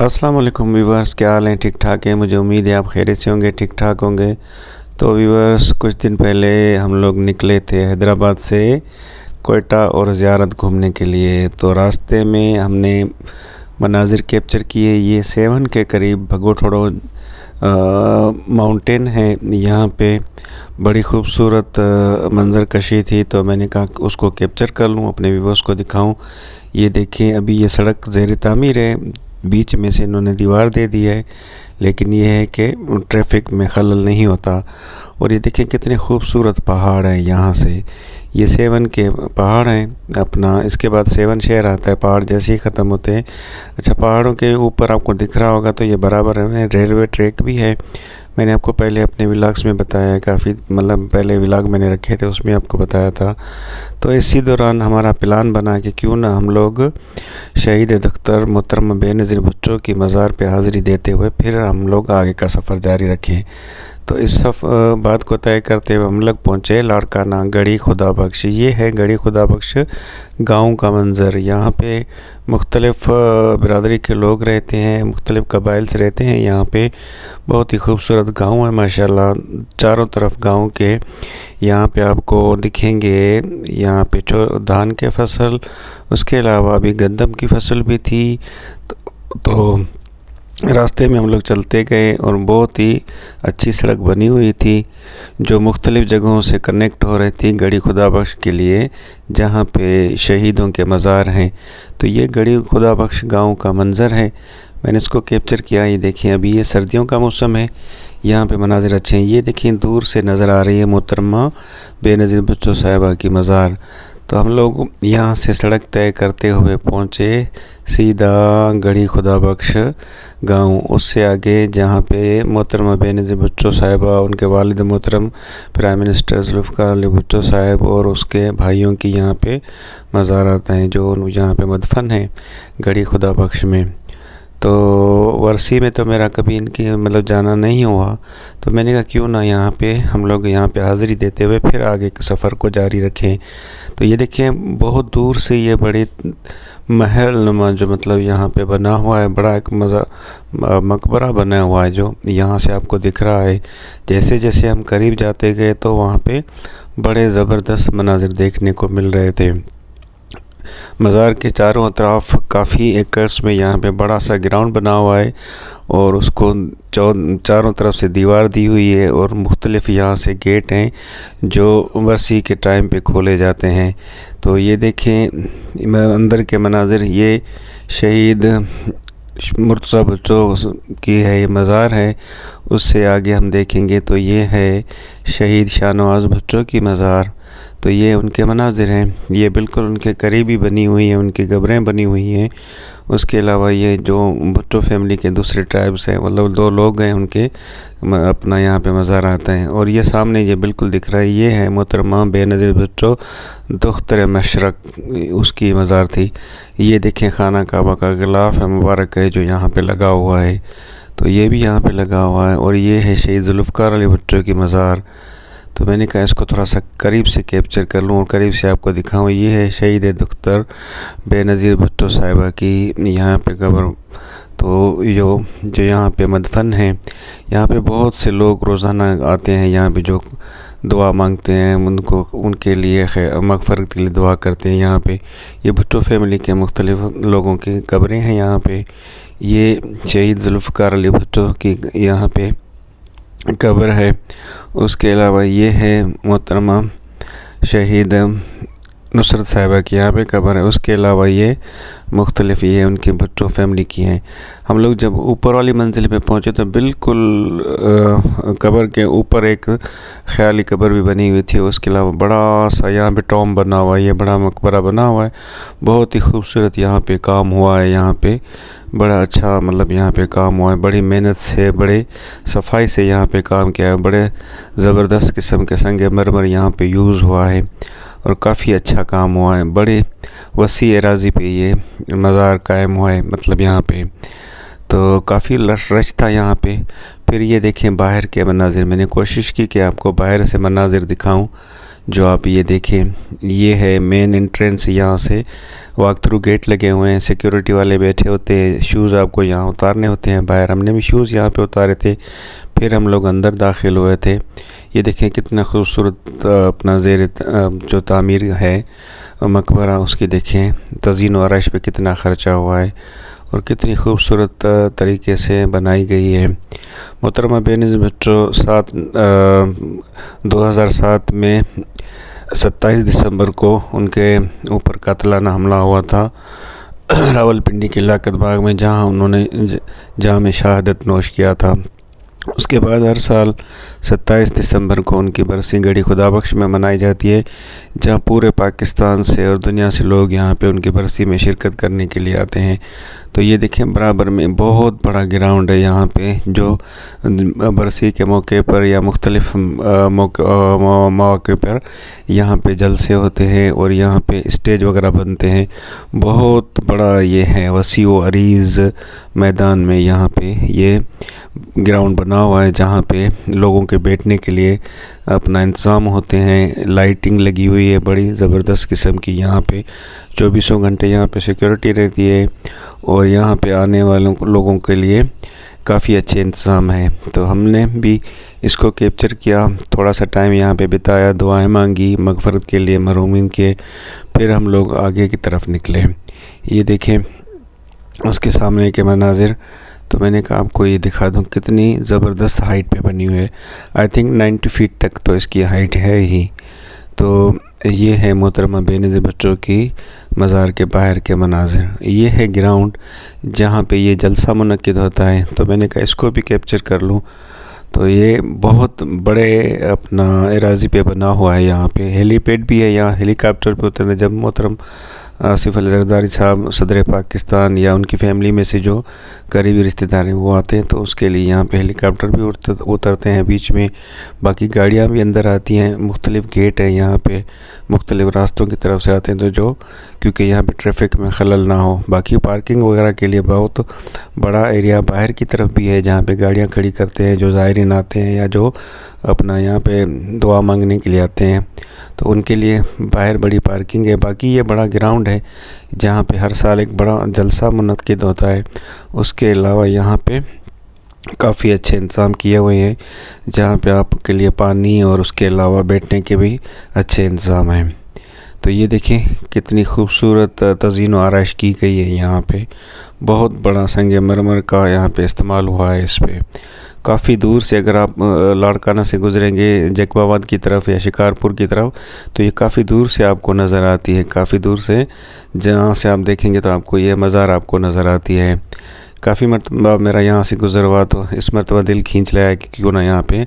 अस्सलाम वालेकुम व्यूवर्स, क्या हाल है? ठीक ठाक है। मुझे उम्मीद है आप खैरियत से होंगे, ठीक ठाक होंगे। तो व्यूवर्स, कुछ दिन पहले हम लोग निकले थे हैदराबाद से कोयटा और ज़ियारत घूमने के लिए। तो रास्ते में हमने मनाजिर कैप्चर किए। ये 7 के करीब भगोथोड़ो माउंटेन है। यहाँ पे बड़ी खूबसूरत मंजर कशी थी, तो मैंने कहा उसको कैप्चर कर लूँ, अपने व्यूवर्स को दिखाऊं। ये देखें, अभी ये सड़क ज़ेर तामीर है, बीच में से इन्होंने दीवार दे दी है, लेकिन ये है कि ट्रैफिक में खलल नहीं होता। और ये देखें कितने खूबसूरत पहाड़ हैं। यहाँ से ये 7 के पहाड़ हैं अपना। इसके बाद 7 शहर आता है, पहाड़ जैसे ही ख़त्म होते हैं। अच्छा, पहाड़ों के ऊपर आपको दिख रहा होगा तो ये बराबर में रेलवे ट्रैक भी है। मैंने आपको पहले अपने व्लॉग्स में बताया है, काफ़ी मतलब पहले व्लॉग मैंने रखे थे उसमें आपको बताया था। तो इसी दौरान हमारा प्लान बना कि क्यों ना हम लोग शहीद दख्तर मोहतरम बेनज़ीर भुट्टो की मज़ार पे हाज़िरी देते हुए फिर हम लोग आगे का सफ़र जारी रखें। तो इस बात को तय करते हुए हम लोग पहुँचे लाड़काना गढ़ी खुदा बख्श। ये है गढ़ी खुदा बख्श गाँव का मंज़र। यहाँ पे मुख्तलिफ़ बिरादरी के लोग रहते हैं, मुख्तलिफ़ कबाइल से रहते हैं। यहाँ पे बहुत ही खूबसूरत गाँव है माशाल्लाह। चारों तरफ गाँव के यहाँ पे आपको दिखेंगे। यहाँ पे धान के फसल, उसके अलावा अभी गंदम की फसल भी थी। तो रास्ते में हम लोग चलते गए और बहुत ही अच्छी सड़क बनी हुई थी जो मुख्तलिफ़ जगहों से कनेक्ट हो रही थी गढ़ी खुदा बख्श के लिए, जहाँ पे शहीदों के मज़ार हैं। तो ये गढ़ी खुदा बख्श गाँव का मंज़र है, मैंने इसको कैप्चर किया। ये देखिए, अभी ये सर्दियों का मौसम है, यहाँ पे मनाजिर अच्छे हैं। ये देखिए, दूर से नज़र आ रही है मोहतरमा बेनज़ीर भुट्टो साहिबा की मज़ार। तो हम लोग यहाँ से सड़क तय करते हुए पहुँचे सीधा गढ़ी खुदा बख्श गाँव। उससे आगे जहाँ पे मोहतरमा बेनज़ीर भुट्टो साहिबा, उनके वालिद मोहतरम प्राइम मिनिस्टर जुल्फ़िकार अली भुट्टो साहिब और उसके भाइयों की यहाँ पे मज़ारात हैं जो यहाँ पे मदफन हैं गढ़ी खुदा बख्श में। तो वर्सी में तो मेरा कभी इनकी मतलब जाना नहीं हुआ, तो मैंने कहा क्यों ना यहाँ पे हम लोग यहाँ पे हाज़िरी देते हुए फिर आगे के सफ़र को जारी रखें। तो ये देखें, बहुत दूर से ये बड़े महल नुमा जो मतलब यहाँ पे बना हुआ है, बड़ा एक मकबरा बना हुआ है जो यहाँ से आपको दिख रहा है। जैसे जैसे हम करीब जाते गए तो वहाँ पे बड़े ज़बरदस्त मनाजिर देखने को मिल रहे थे। मज़ार के चारों तरफ काफ़ी एकर्स में यहाँ पे बड़ा सा ग्राउंड बना हुआ है और उसको चारों तरफ से दीवार दी हुई है और मुख्तलिफ़ यहाँ से गेट हैं जो वर्सी के टाइम पे खोले जाते हैं। तो ये देखें अंदर के मनाजिर, ये शहीद मुर्तज़ा भुट्टो की है, ये मज़ार है। उससे आगे हम देखेंगे तो ये है शहीद शाहनवाज़ भुट्टो की मज़ार। तो ये उनके मनाजिर हैं, ये बिल्कुल उनके करीबी बनी हुई हैं, उनकी कब्रें बनी हुई हैं। उसके अलावा ये जो भुट्टो फैमिली के दूसरे ट्राइब्स हैं, मतलब 2 लोग हैं उनके, अपना यहाँ पे मज़ार आता है। और ये सामने ये बिल्कुल दिख रहा है, ये है मोहतरमा बेनज़ीर भुट्टो दुख्तर मशरक, उसकी मज़ार थी। ये देखें, खाना काबा का गिलाफ है मुबारक है जो यहाँ पे लगा हुआ है, तो ये भी यहाँ पे लगा हुआ है। और ये है शहीद जुल्फ़िकार अली भुट्टो की मज़ार। तो मैंने कहा इसको थोड़ा सा करीब से कैप्चर कर लूँ और करीब से आपको दिखाऊँ। ये है शहीद दख्तर बेनज़ीर भुट्टो साहिबा की यहाँ पे कब्र। तो जो यहाँ पे मदफन है, यहाँ पे बहुत से लोग रोज़ाना आते हैं, यहाँ पे जो दुआ मांगते हैं उनको, उनके लिए मग़फ़रत के लिए दुआ करते हैं। यहाँ पे ये भुट्टो फैमिली के मुख्तलिफ़ लोगों की कब्रें हैं यहाँ पे। ये शहीद जुल्फ़िकार अली भुट्टो की यहाँ पे कब्र है। उसके अलावा ये है मोहतरमा शहीद नुसरत साहिबा की यहाँ पे कब्र है। उसके अलावा ये मुख्तलिफ़ ये उनकी भुट्टो फैमिली की हैं। हम लोग जब ऊपर वाली मंजिल पे पहुँचे तो बिल्कुल कब्र के ऊपर एक ख़याली कब्र भी बनी हुई थी। उसके अलावा बड़ा सा यहाँ पे टॉम बना हुआ है, ये बड़ा मकबरा बना हुआ है। बहुत ही खूबसूरत यहाँ पे काम हुआ है, यहाँ पे बड़ा अच्छा मतलब यहाँ पे काम हुआ है। बड़ी मेहनत से, बड़े सफाई से यहाँ पे काम किया है। बड़े ज़बरदस्त किस्म के संग मरमर यहाँ पे यूज़ हुआ है और काफ़ी अच्छा काम हुआ है। बड़े वसी एराज़ी पे ये मज़ार कायम हुआ है, मतलब यहाँ पे तो काफ़ी रश था यहाँ पे। फिर ये देखें बाहर के मनाजिर, मैंने कोशिश की कि आपको बाहर से मनाजिर दिखाऊं। जो आप ये देखें, ये है मेन एंट्रेंस। यहाँ से वॉक थ्रू गेट लगे हुए हैं, सिक्योरिटी वाले बैठे होते हैं, शूज़ आपको यहाँ उतारने होते हैं। बाहर हमने भी शूज़ यहाँ पे उतारे थे, फिर हम लोग अंदर दाखिल हुए थे। ये देखें कितना खूबसूरत अपना जो तामीर है मकबरा, उसकी देखें तज़ीन व आराइश पे कितना ख़र्चा हुआ है और कितनी खूबसूरत तरीके से बनाई गई है। मोहतरमा बेनज़ीर भुट्टो 2007 में 27 दिसंबर को उनके ऊपर कातलाना हमला हुआ था रावलपिंडी के लाकत बाग में, जहां उन्होंने जाम शहादत नोश किया था। उसके बाद हर साल 27 दिसंबर को उनकी बरसी गड़ी खुदाबख्श में मनाई जाती है, जहां पूरे पाकिस्तान से और दुनिया से लोग यहां पे उनकी बरसी में शिरकत करने के लिए आते हैं। तो ये देखें बराबर में बहुत बड़ा ग्राउंड है यहाँ पे, जो बरसी के मौके पर या मुख्तलिफ मौके पर यहाँ पे जलसे होते हैं और यहाँ पे स्टेज वगैरह बनते हैं। बहुत बड़ा ये है, वसी व अरीज़ मैदान में यहाँ पे ये ग्राउंड बना हुआ है, जहाँ पे लोगों के बैठने के लिए अपना इंतज़ाम होते हैं। लाइटिंग लगी हुई है बड़ी ज़बरदस्त किस्म की, यहाँ पे 24 घंटे यहाँ पे सिक्योरिटी रहती है और यहाँ पे आने वालों लोगों के लिए काफ़ी अच्छे इंतज़ाम है। तो हमने भी इसको कैप्चर किया, थोड़ा सा टाइम यहाँ पे बिताया, दुआएं मांगी मगफ़रत के लिए मरहूमिन के, फिर हम लोग आगे की तरफ निकले। ये देखें उसके सामने के मनाजिर, तो मैंने कहा आपको ये दिखा दूं कितनी ज़बरदस्त हाइट पे बनी हुई है। आई थिंक 90 फीट तक तो इसकी हाइट है ही। तो ये है मोहतरमा बेनज़ीर भुट्टो की मज़ार के बाहर के मनाजिर। ये है ग्राउंड जहाँ पे ये जलसा मुनक्किद होता है, तो मैंने कहा इसको भी कैप्चर कर लूँ। तो ये बहुत बड़े अपना एराज़ी पे बना हुआ है, यहाँ पे हेलीपैड भी है, यहाँ हेलीकॉप्टर पे उतरने जब मोहतरम आसिफ अली ज़रदारी साहब सदर पाकिस्तान या उनकी फ़ैमिली में से जो करीबी रिश्तेदार हैं वो आते हैं, तो उसके लिए यहाँ पे हेलीकॉप्टर भी उतरते हैं बीच में। बाकी गाड़ियाँ भी अंदर आती हैं, मुख्तलिफ़ गेट है यहाँ पे, मुख्तलिफ़ रास्तों की तरफ से आते हैं, तो जो क्योंकि यहाँ पे ट्रैफिक में खलल ना हो। बाकी पार्किंग वगैरह के लिए बहुत बड़ा एरिया बाहर की तरफ भी है, जहाँ पे गाड़ियाँ खड़ी करते हैं जो ज़ायरीन आते हैं या जो अपना यहाँ पे दुआ मांगने के लिए आते हैं, तो उनके लिए बाहर बड़ी पार्किंग है। बाकी ये बड़ा ग्राउंड है जहाँ पे हर साल एक बड़ा जलसा मुनक्किद होता है। उसके अलावा यहाँ पे काफ़ी अच्छे इंतज़ाम किए हुए हैं, जहाँ पे आपके लिए पानी और उसके अलावा बैठने के भी अच्छे इंतज़ाम हैं। तो ये देखें कितनी खूबसूरत तज़ीन व आराइश की गई है यहाँ पे। बहुत बड़ा संगमरमर का यहाँ पे इस्तेमाल हुआ है इस पे। काफ़ी दूर से अगर आप लाड़काना से गुजरेंगे जैकबाबाद की तरफ या शिकारपुर की तरफ, तो ये काफ़ी दूर से आपको नज़र आती है। काफ़ी दूर से जहाँ से आप देखेंगे तो आपको ये मज़ार आपको नज़र आती है। काफ़ी मरतबा मेरा यहाँ से गुज़र हुआ, तो इस मरतबा दिल खींच लाया कि क्यों ना यहाँ पे